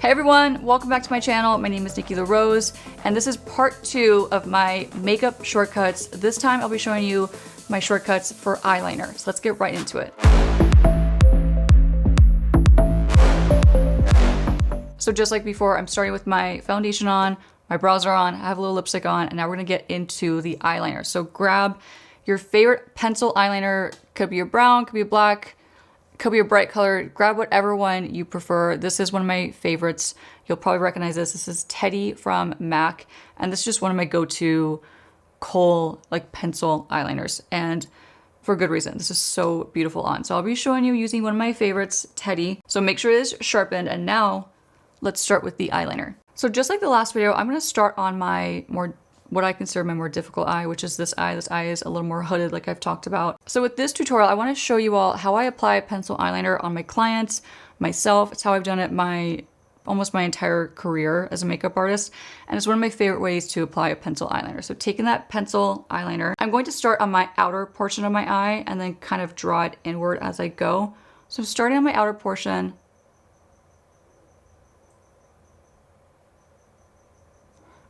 Hey everyone, welcome back to my channel. My name is Nikki the Rose, and this is part 2 of my makeup shortcuts. This time I'll be showing you my shortcuts for eyeliner. So let's get right into it. So just like before, I'm starting with my foundation on, my brows are on, I have a little lipstick on, and now we're gonna get into the eyeliner. So grab your favorite pencil eyeliner, could be a brown, could be a black, could be a bright color. Grab whatever one you prefer. This is one of my favorites. You'll probably recognize this. This is Teddy from MAC, and this is just one of my go-to kohl like pencil eyeliners, and for good reason. This is so beautiful on. So I'll be showing you using one of my favorites, Teddy. So make sure it is sharpened, and now let's start with the eyeliner. So just like the last video, I'm gonna start on my what I consider my more difficult eye, which is this eye. This eye is a little more hooded, like I've talked about. So with this tutorial, I want to show you all how I apply pencil eyeliner on my clients, myself. It's how I've done it almost my entire career as a makeup artist. And it's one of my favorite ways to apply a pencil eyeliner. So taking that pencil eyeliner, I'm going to start on my outer portion of my eye and then kind of draw it inward as I go. So starting on my outer portion,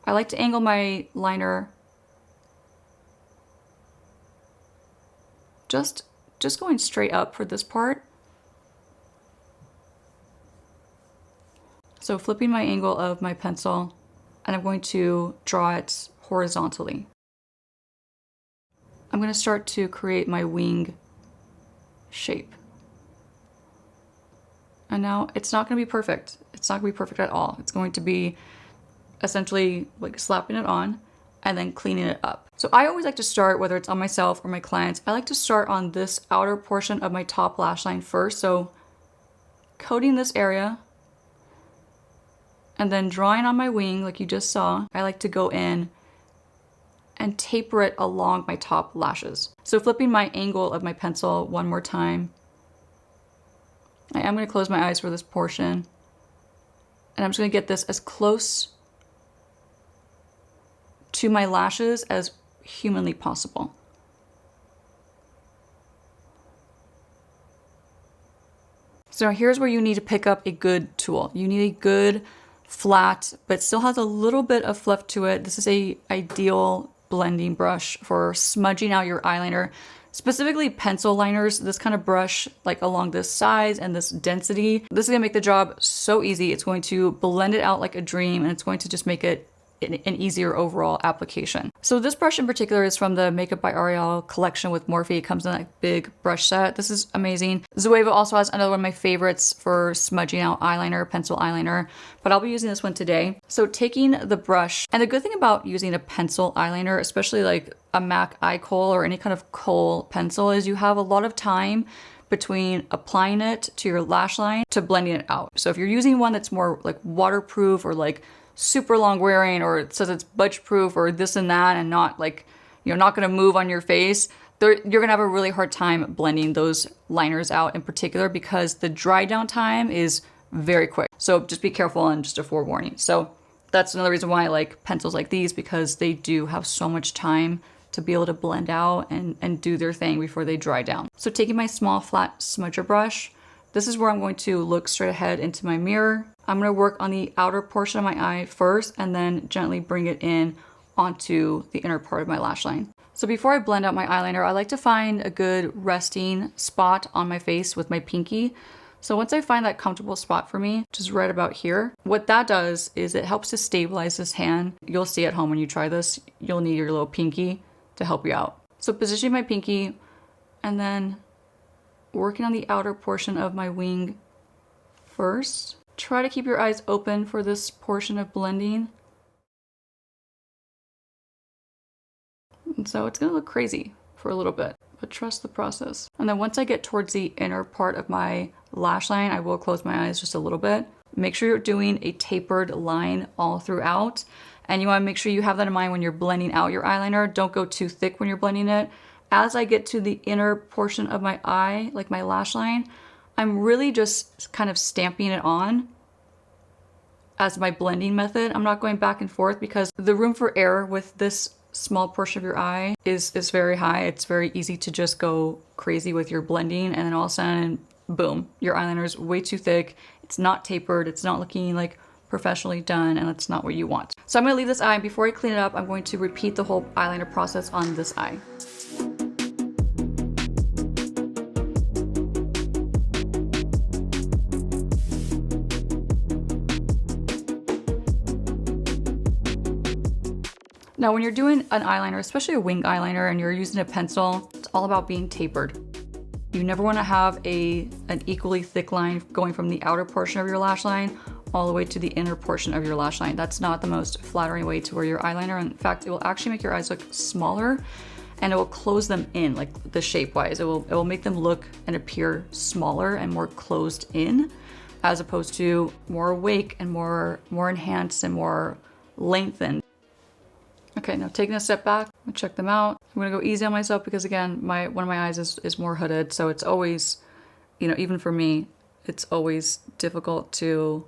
I like to angle my liner just going straight up for this part. So flipping my angle of my pencil, and I'm going to draw it horizontally. I'm going to start to create my wing shape. And now it's not going to be perfect. It's not going to be perfect at all. It's going to be essentially like slapping it on and then cleaning it up. So I always like to start, whether it's on myself or my clients, I like to start on this outer portion of my top lash line first. So coating this area and then drawing on my wing like you just saw. I like to go in and taper it along my top lashes. So flipping my angle of my pencil one more time. I am going to close my eyes for this portion, and I'm just going to get this as close to my lashes as humanly possible. So here's where you need to pick up a good tool. You need a good flat, but still has a little bit of fluff to it. This is a ideal blending brush for smudging out your eyeliner, specifically pencil liners. This kind of brush, like along this size and this density, this is gonna make the job so easy. It's going to blend it out like a dream, and it's going to just make it an easier overall application. So this brush in particular is from the Makeup by Ariel collection with Morphe. It comes in that big brush set. This is amazing. Zoeva also has another one of my favorites for smudging out eyeliner, pencil eyeliner, but I'll be using this one today. So taking the brush, and the good thing about using a pencil eyeliner, especially like a MAC eye kohl or any kind of kohl pencil, is you have a lot of time between applying it to your lash line to blending it out. So if you're using one that's more like waterproof or like super long wearing, or it says it's budge proof or this and that, and not like, you know, not gonna move on your face, you're gonna have a really hard time blending those liners out in particular, because the dry down time is very quick. So just be careful, and just a forewarning. So that's another reason why I like pencils like these, because they do have so much time to be able to blend out and do their thing before they dry down. So taking my small flat smudger brush, this is where I'm going to look straight ahead into my mirror. I'm going to work on the outer portion of my eye first, and then gently bring it in onto the inner part of my lash line. So before I blend out my eyeliner, I like to find a good resting spot on my face with my pinky. So once I find that comfortable spot for me, which is right about here, what that does is it helps to stabilize this hand. You'll see at home when you try this, you'll need your little pinky to help you out. So positioning my pinky and then working on the outer portion of my wing first. Try to keep your eyes open for this portion of blending. And so it's gonna look crazy for a little bit, but trust the process. And then once I get towards the inner part of my lash line, I will close my eyes just a little bit. Make sure you're doing a tapered line all throughout. And you wanna make sure you have that in mind when you're blending out your eyeliner. Don't go too thick when you're blending it. As I get to the inner portion of my eye, like my lash line, I'm really just kind of stamping it on as my blending method. I'm not going back and forth, because the room for error with this small portion of your eye is very high. It's very easy to just go crazy with your blending, and then all of a sudden, boom, your eyeliner is way too thick. It's not tapered, it's not looking like professionally done, and it's not what you want. So I'm gonna leave this eye. Before I clean it up, I'm going to repeat the whole eyeliner process on this eye. Now, when you're doing an eyeliner, especially a wing eyeliner, and you're using a pencil, it's all about being tapered. You never want to have an equally thick line going from the outer portion of your lash line all the way to the inner portion of your lash line. That's not the most flattering way to wear your eyeliner. In fact, it will actually make your eyes look smaller, and it will close them in, like the shape-wise. It will make them look and appear smaller and more closed in, as opposed to more awake and more enhanced and more lengthened. Okay, now taking a step back, I'm gonna check them out. I'm gonna go easy on myself because again, one of my eyes is more hooded, so it's always, you know, even for me, it's always difficult to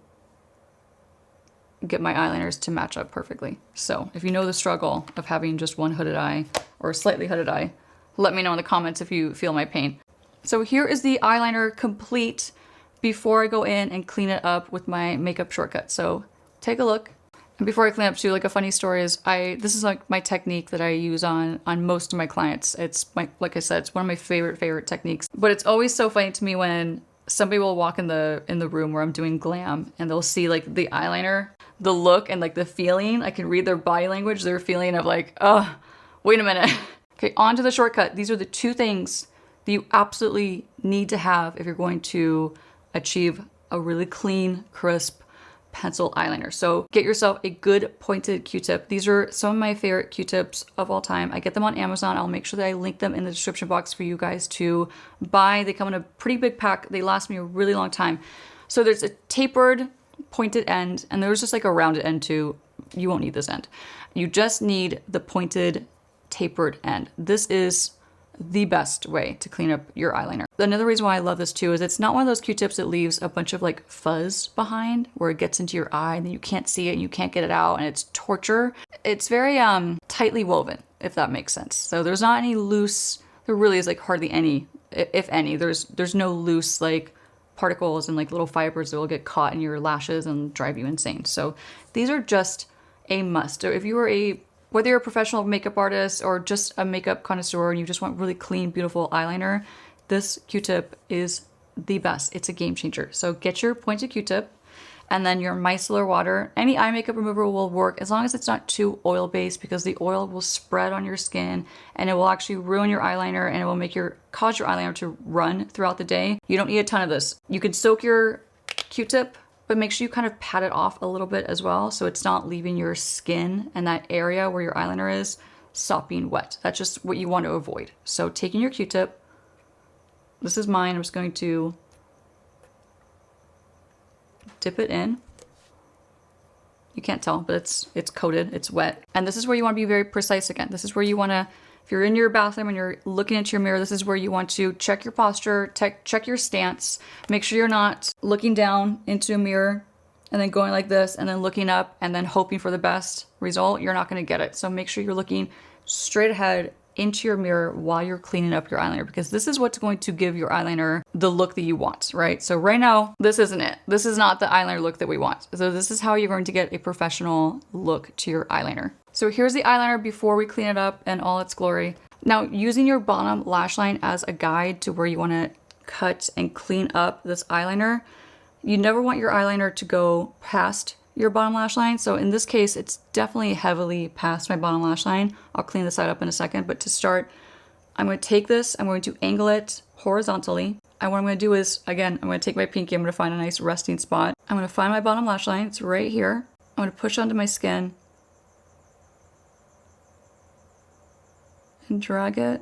get my eyeliners to match up perfectly. So if you know the struggle of having just one hooded eye or a slightly hooded eye, let me know in the comments if you feel my pain. So here is the eyeliner complete before I go in and clean it up with my makeup shortcut. So take a look. And before I clean up too, like a funny story is this is like my technique that I use on most of my clients. It's like I said, it's one of my favorite techniques. But it's always so funny to me when somebody will walk in the room where I'm doing glam and they'll see like the eyeliner, the look and like the feeling. I can read their body language, their feeling of like, oh, wait a minute. Okay, on to the shortcut. These are the two things that you absolutely need to have if you're going to achieve a really clean, crisp pencil eyeliner. So get yourself a good pointed Q-tip. These are some of my favorite Q-tips of all time. I get them on Amazon. I'll make sure that I link them in the description box for you guys to buy. They come in a pretty big pack. They last me a really long time. So there's a tapered pointed end, and there's just like a rounded end too. You won't need this end. You just need the pointed tapered end. This is the best way to clean up your eyeliner. Another reason why I love this too is it's not one of those Q-tips that leaves a bunch of like fuzz behind where it gets into your eye and then you can't see it and you can't get it out and it's torture. It's very tightly woven, if that makes sense. So there's not any loose, there really is like hardly any, if any, there's no loose like particles and like little fibers that will get caught in your lashes and drive you insane. So these are just a must. So if you are whether you're a professional makeup artist or just a makeup connoisseur and you just want really clean, beautiful eyeliner, this Q-tip is the best. It's a game changer. So get your pointed Q-tip and then your micellar water. Any eye makeup remover will work as long as it's not too oil-based because the oil will spread on your skin and it will actually ruin your eyeliner and it will cause your eyeliner to run throughout the day. You don't need a ton of this. You could soak your Q-tip, but make sure you kind of pat it off a little bit as well so it's not leaving your skin and that area where your eyeliner is sopping wet. That's just what you want to avoid. So taking your Q-tip, this is mine, I'm just going to dip it in. You can't tell, but it's coated, it's wet. And this is where you want to be very precise again. This is where you want to, if you're in your bathroom and you're looking into your mirror, this is where you want to check your posture, check your stance, make sure you're not looking down into a mirror and then going like this and then looking up and then hoping for the best result. You're not going to get it. So make sure you're looking straight ahead into your mirror while you're cleaning up your eyeliner because this is what's going to give your eyeliner the look that you want, right? So right now, this isn't it. This is not the eyeliner look that we want. So this is how you're going to get a professional look to your eyeliner. So here's the eyeliner before we clean it up in all its glory. Now, using your bottom lash line as a guide to where you want to cut and clean up this eyeliner, you never want your eyeliner to go past your bottom lash line. So in this case, it's definitely heavily past my bottom lash line. I'll clean this side up in a second, but to start, I'm going to take this, I'm going to angle it horizontally. And what I'm going to do is, again, I'm going to take my pinky, I'm going to find a nice resting spot. I'm going to find my bottom lash line, it's right here. I'm going to push onto my skin and drag it.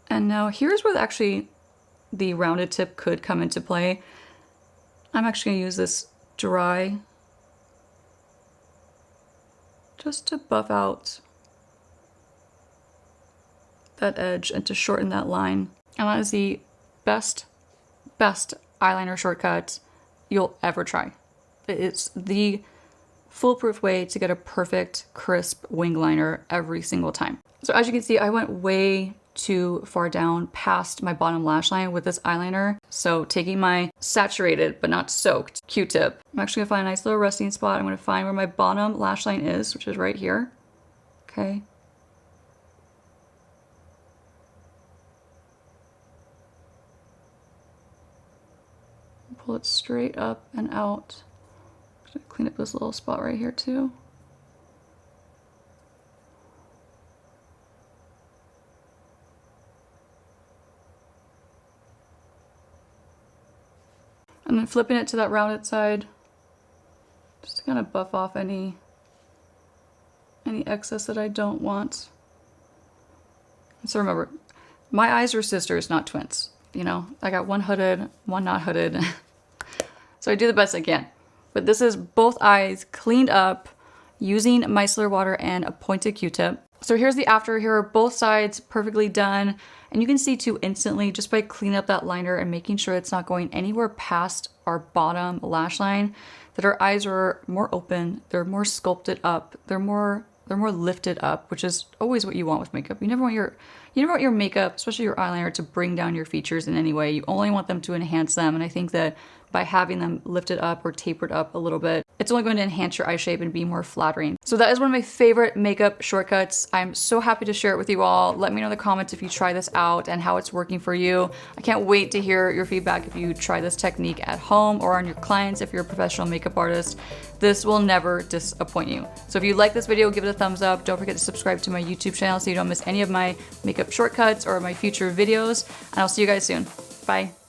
And now here's where actually the rounded tip could come into play. I'm actually going to use this dry just to buff out that edge and to shorten that line. And that is the best eyeliner shortcut you'll ever try. It's the foolproof way to get a perfect, crisp wing liner every single time. So as you can see, I went way too far down past my bottom lash line with this eyeliner. So taking my saturated but not soaked Q-tip, I'm actually gonna find a nice little resting spot. I'm gonna find where my bottom lash line is, which is right here. Okay. Pull it straight up and out. I'm gonna clean up this little spot right here too. And then flipping it to that rounded side, just to kind of buff off any excess that I don't want. And so remember, my eyes are sisters, not twins. You know, I got one hooded, one not hooded. So I do the best I can. But this is both eyes cleaned up using micellar water and a pointed Q-tip. So here's the after. Here are both sides perfectly done. And you can see too instantly just by cleaning up that liner and making sure it's not going anywhere past our bottom lash line that our eyes are more open, they're more sculpted up, they're more lifted up, which is always what you want with makeup. You never want your makeup, especially your eyeliner, to bring down your features in any way. You only want them to enhance them. And I think that by having them lifted up or tapered up a little bit, it's only going to enhance your eye shape and be more flattering. So that is one of my favorite makeup shortcuts. I'm so happy to share it with you all. Let me know in the comments if you try this out and how it's working for you. I can't wait to hear your feedback if you try this technique at home or on your clients if you're a professional makeup artist. This will never disappoint you. So if you like this video, give it a thumbs up. Don't forget to subscribe to my YouTube channel so you don't miss any of my makeup shortcuts or my future videos. And I'll see you guys soon. Bye.